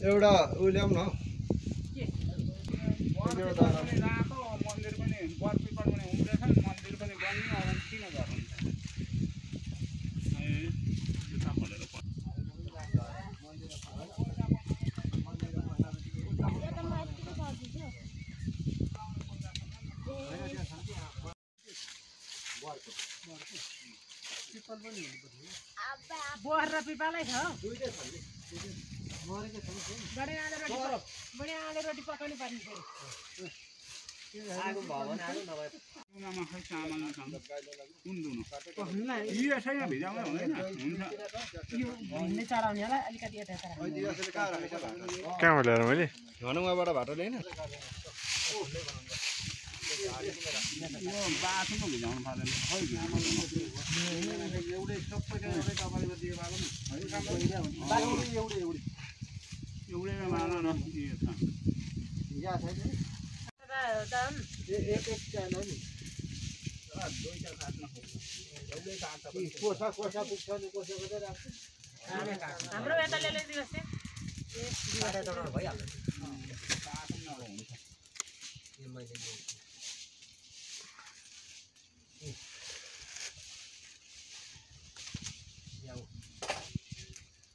एउटा उल्याम न मन्दिर पनि बरपिपल पनि उम्रेछन् मन्दिर पनि बनियो अब किन गर्नुहुन्छ बोहर र पिपालै छ बढी आले रोटी पकाउनु पर्ने चढाउनेलाई अलिकति यता कहाँबाट ल्याएर मैले धनुवाबाट भाटा ल्याइन बाटोमा भिजाउनु पर्दैन एउटै सबैका एउटै तपाईँले दिए भए एउटैमा माग्नु न एक चाहना नि कोसा कोसा पुग्छ नि कोसाको चाहिँ राख्छु हाम्रो यता ल्याइदिनुहोस् भइहाल्छ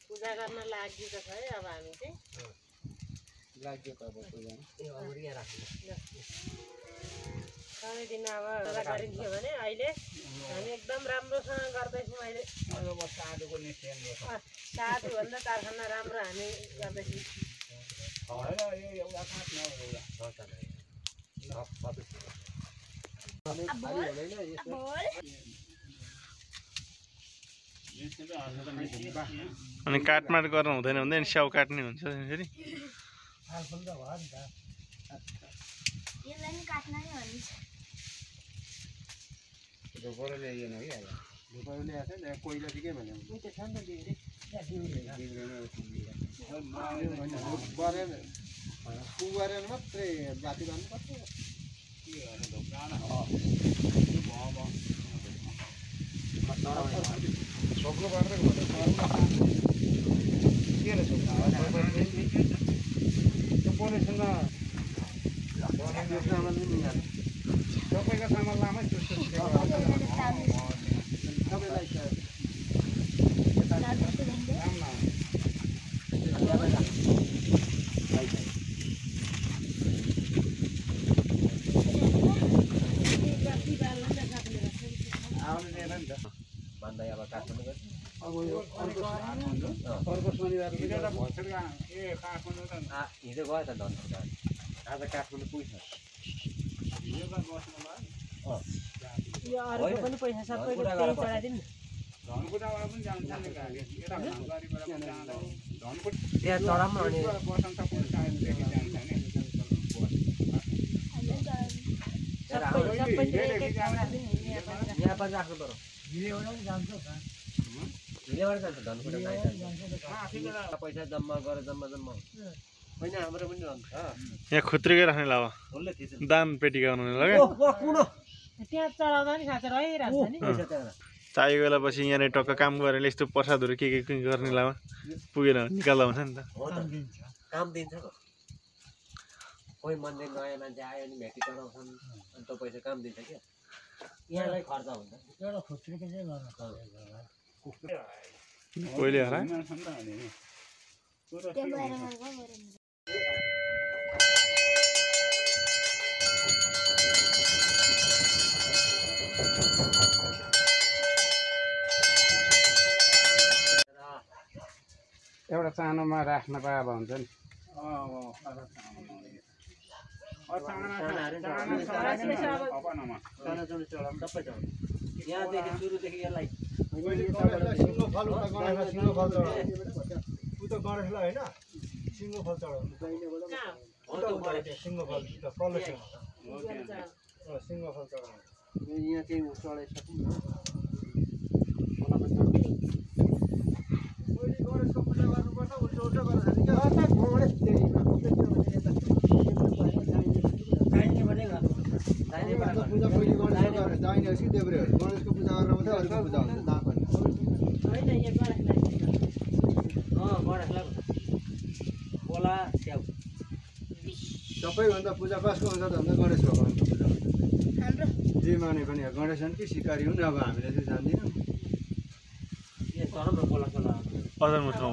पूजा गर्न लागिएको छ है अब हामी चाहिँ लाग्यो अब पूजा सबै दिन अब गरिन्थ्यो भने अहिले हामी एकदम राम्रोसँग गर्दैछौँ अहिले साधुभन्दा कारखाना राम्रो हामी गर्दैछौँ अनि काटमाट गर्न हुँदैन भन्दै नि स्याउ काट्ने हुन्छ फेरि फालफुल त भयो नि त यसलाई नि काट्न नै हो नि ढोकरो ल्याइएन कि अब ढोकरो ल्याएको छ नि कोइला ठिकै भन्यो पुगरेर मात्रै जाति गर्नुपर्छ छोक्रो गरेर के रहेछ पोलिससँग सबैको सामान लामै अर्को शनिबार हिजो गयो त धनपुर आज काठमाडौँ पुग्छ यो अरूको पनि पैसा सबैको त्यही चढाइदिनु धनकुटाबाट पनि जान्छ नि गाडी यता धनगढीबाट पनि जान्छ धनकुट त्यहाँ चढाउनु अनि बसन्तपुर साइडदेखि जान्छ नि यहाँ पनि राख्नु पर्यो हिलेबाट पनि जान्छ हिलेबाट जान्छ धनकुटा पैसा जम्मा गरेर जम्मा होइन हाम्रो पनि जान्छ यहाँ खुत्रिकै राख्ने लाभ दान पेटी गर्नु लाग्यो त्यहाँ चढाउँदा नि साँच्चै रहिरहेको छ नि चाहिएको बेला पछि यहाँनिर टक्क काम गरेर यस्तो प्रसादहरू के गर्ने लामा पुगेर निकाल्दा हुन्छ नि त काम दिन्छ कोही मन्दिर नयाँ मान्छे आयो भने भेटी चढाउँछन् अनि त्यो पैसा काम दिन्छ क्या यहाँलाई खर्च हुन्छ एउटा खुत्रीको चाहिँ गर्नु पहिले होला त्यो भएर सानोमा राख्न पाए हुन्छ नि यहाँदेखि सुरुदेखि यसलाई सिङ्गो फल उता गणेशलाई सिङ्गो फल चढाउँछ उता गणेशलाई होइन सिङ्गो फल चढाउँछ सिङ्गो फल पल्लो सिङ्गो फल चढाउँछ यहाँ केही चढाइसकौँ न गणेशको पूजा गर्नुपर्छ उल्टो उल्टो गरेर पूजा पहिले गणेशको गरेर दाहिने कि देब्रे गणेशको पूजा गरेर मात्रै अरूको पूजा हुन्छ दाँ पनि गणेशलाई बोला स्याउ सबैभन्दा पूजा कसको हुन्छ त भन्दा गणेश भगवान्को पूजा हुन्छ जे माने पनि गणेश हुन् कि सिकारी हुन् अब हामीले चाहिँ जान्दैनौँ अझ म ठाउँ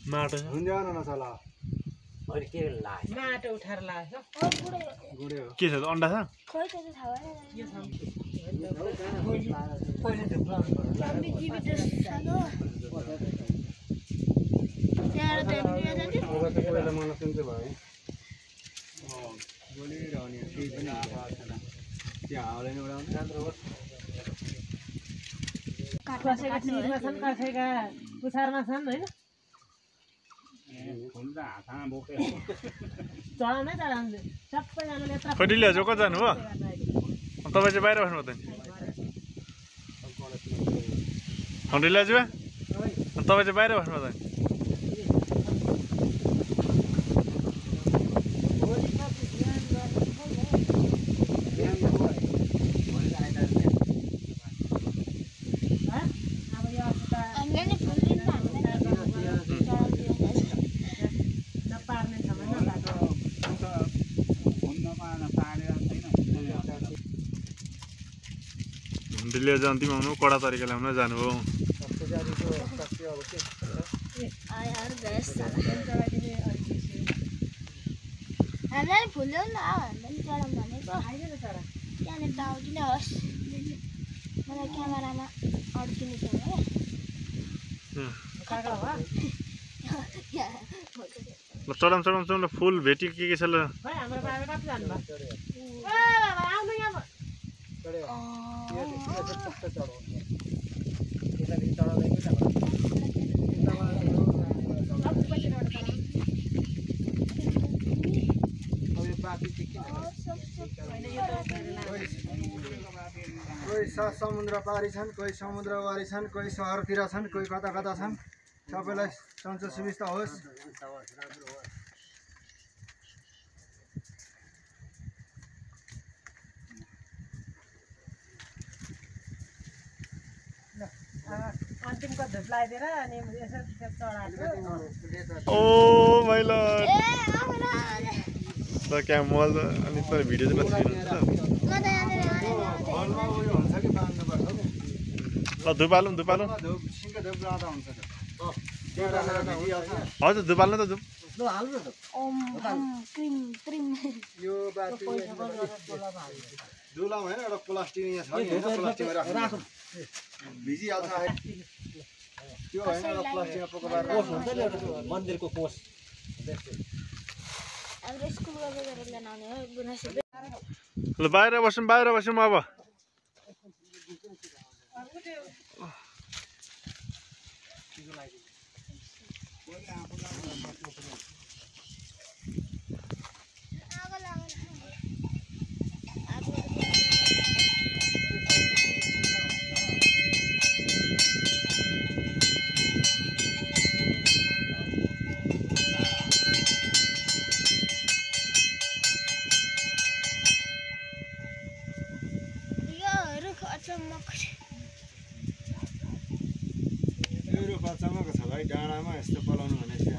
माटो हुँदैन नचला माटो उठाएर लाग्यो गुडे हो के छ अन्डा छ पहिला मलाई सुन्छ भयो बोलिरहने केही पनि त्यो हाउले नै उडाउने राम्रो हो कसैका टिरमा छन् कसैका पुछारमा छन् होइन चढाउनै चढाउँछु सबैजनाले यत्र खैटिले हजुर कता जानु हो तपाईँ चाहिँ बाहिर बस्नु त नि खैटिले हजुर तपाईँ चाहिँ बाहिर बस्नु त नि दिल्ली जन्तीमा आउनु कडा तरिकाले आउन जानु हो हामीलाई फुल्यो नि हामीलाई चढाउँ भनेको त्यहाँनिर त आउँदिन होस् मलाई क्यामेरामा अड्किनु छ चढाउँ चढाउँ चढाउँ फुल भेटी के छ ल हाम्रो बाबा कति जानुभयो आउनु यहाँ कोही समुद्र पारी छन् कोही समुद्रवारी छन् कोही सहरतिर छन् कोही कता कता छन् सबैलाई सन्चो सुविस्ता होस् अन्तिमको धुप लगाइदिएर अनि यसो चढाएको ओ माइ लर्ड त क्या मल अनि त भिडियो चाहिँ फलमा उयो हुन्छ कि बाँध्नुपर्छ नि ल धुपालौँ धुपालौँ सिङ्गो धुप लाँदा हुन्छ हजुर धुपाल्नु त धुप यो बाटी दुलाम होइन एउटा प्लास्टिक यहाँ छ नि होइन प्लास्टिकमा राख्नु भिजिहाल्छ त्यो होइन एउटा प्लास्टिकमा पोको पारेर मन्दिरको कोष ल बाहिर बसौँ अब चमक छ भाइ डाँडामा यस्तो पलाउनु भनेपछि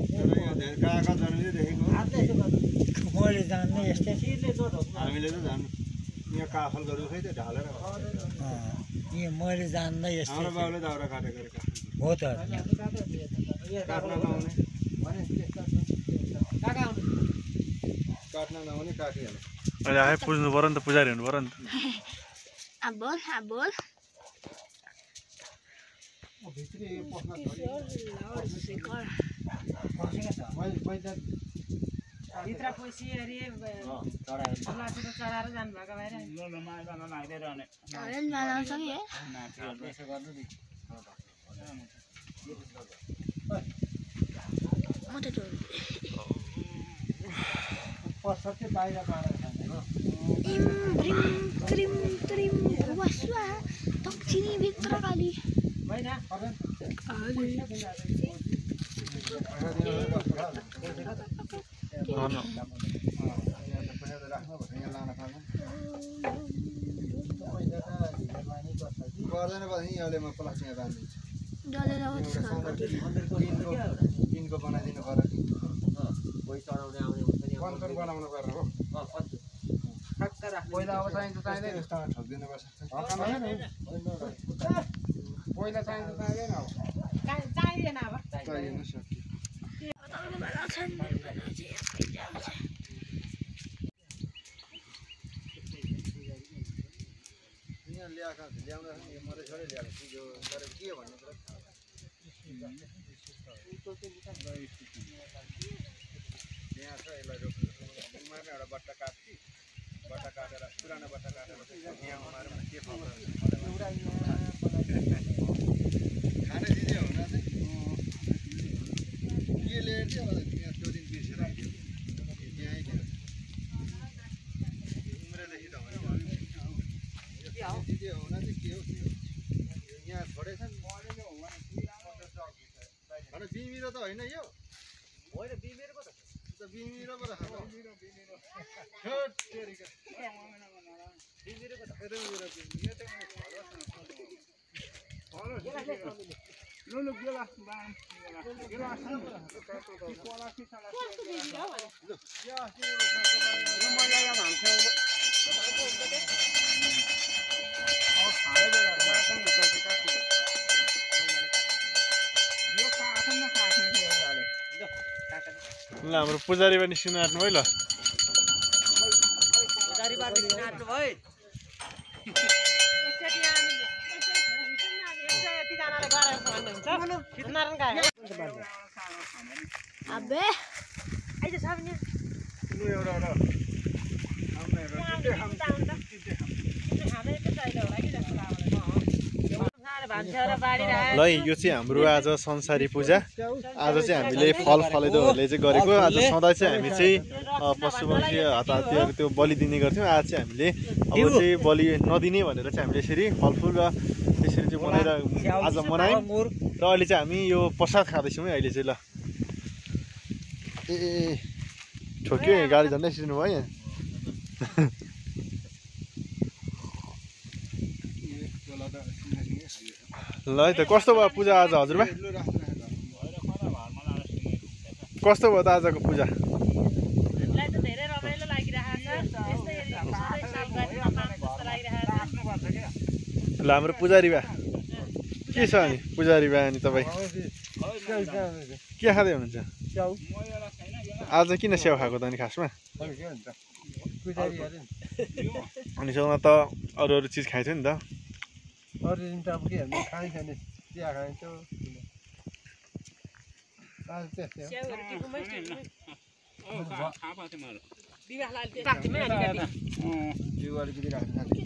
तर यहाँ धेरै काका जन्मिँदै देखेको मैले जान्ने यस्तै हामीले त जान्नु यहाँ काफलको रुखै त ढालेर मैले जान्दै यस्तै हाम्रो बाबुले दाउरा काटेको अरे हो त काट्न नआउने काट्न नआउने काटिहाल्नु अहिले आए पुज्नु पऱ्यो नि त पुजारी हुनु पऱ्यो नि त Abon. भित्री पस्न Loudspeaker. भित्र पैसी अरे लाठी त चढाएर जानुभएको बाहिर Kalian mana lagi ya? Mau tidur. पस्छ बाहिर पारेर Krim. Wah, tok sini भित्र kali. होइन गर्दैन भने यहाँले म प्लास्टिकमा बाँधिदिन्छु Jalan lewat sekarang. दिनको बनाइदिनु पर्यो कोही चढाउने आउने हुन्छ नि कन्ट्रोल बनाउनु पर्यो हो ठक्क राख्नु पहिला अब चाहिन्छ चाहिँदैन यस्तोमा ठोकिदिनुपर्छ पहिला चाहिन्छ चाहिँदैन अब चाहिँदैन अब चाहिएन सक्यो यहाँ ल्याएको ल्याउँदा मैले छोडै ल्याएको यो गरेको के भन्ने कुरा यहाँ छ यसलाई रोप्नु उमार्ने एउटा बट्टा काट्छु बट्टा काटेर पुरानो बट्टा काटेर यहाँ उमारेर के खाने चिज हुन चाहिँ के ल्याएर चाहिँ यहाँ त्यो दिन बिर्सेर यहीँ उम्रेदेखि त चिज हुन चाहिँ के हो यहाँ छोडेछ नि बिमिरो त होइन यो होइन बिमिरो पो त बिमिरो पो त ल हाम्रो पुजारी पनि निस्किनु आँट्नु भयो ल Abe. अहिले छ भने ल यो चाहिँ हाम्रो आज संसारी पूजा आज चाहिँ हामीले फल फलेदोहरूले चाहिँ गरेको आज सधैँ चाहिँ हामी चाहिँ पशु पक्षी हताहतीहरू त्यो बलि दिने गर्थ्यौँ आज चाहिँ हामीले अब चाहिँ बलि नदिने भनेर चाहिँ हामीले यसरी फलफुल र त्यसरी चाहिँ बनाएर आज मनायौँ र अहिले चाहिँ हामी यो प्रसाद खाँदैछौँ है अहिले चाहिँ ल ए ठोक्यो गाडी झन्डै सिर्नु भयो यहाँ ल है त कस्तो भयो पूजा आज हजुरबा कस्तो भयो त आजको पूजा हामीलाई त धेरै रमाइलो लागिरहेको छ ल हाम्रो पुजारी बा के छ अनि पुजारी बा अनि तपाईँ के खाँदै हुनुहुन्छ आज किन स्याउ खाएको त अनि खासमा अनि सँगमा त अरू अरू चिज खाइथ्यो नि त अरू दिन त अब के भन्नु खाइन्छ नि चिया खाइन्छ आज त्यस्तै हो विवाहलाई अलिकति जिउ अलिकति राख्नु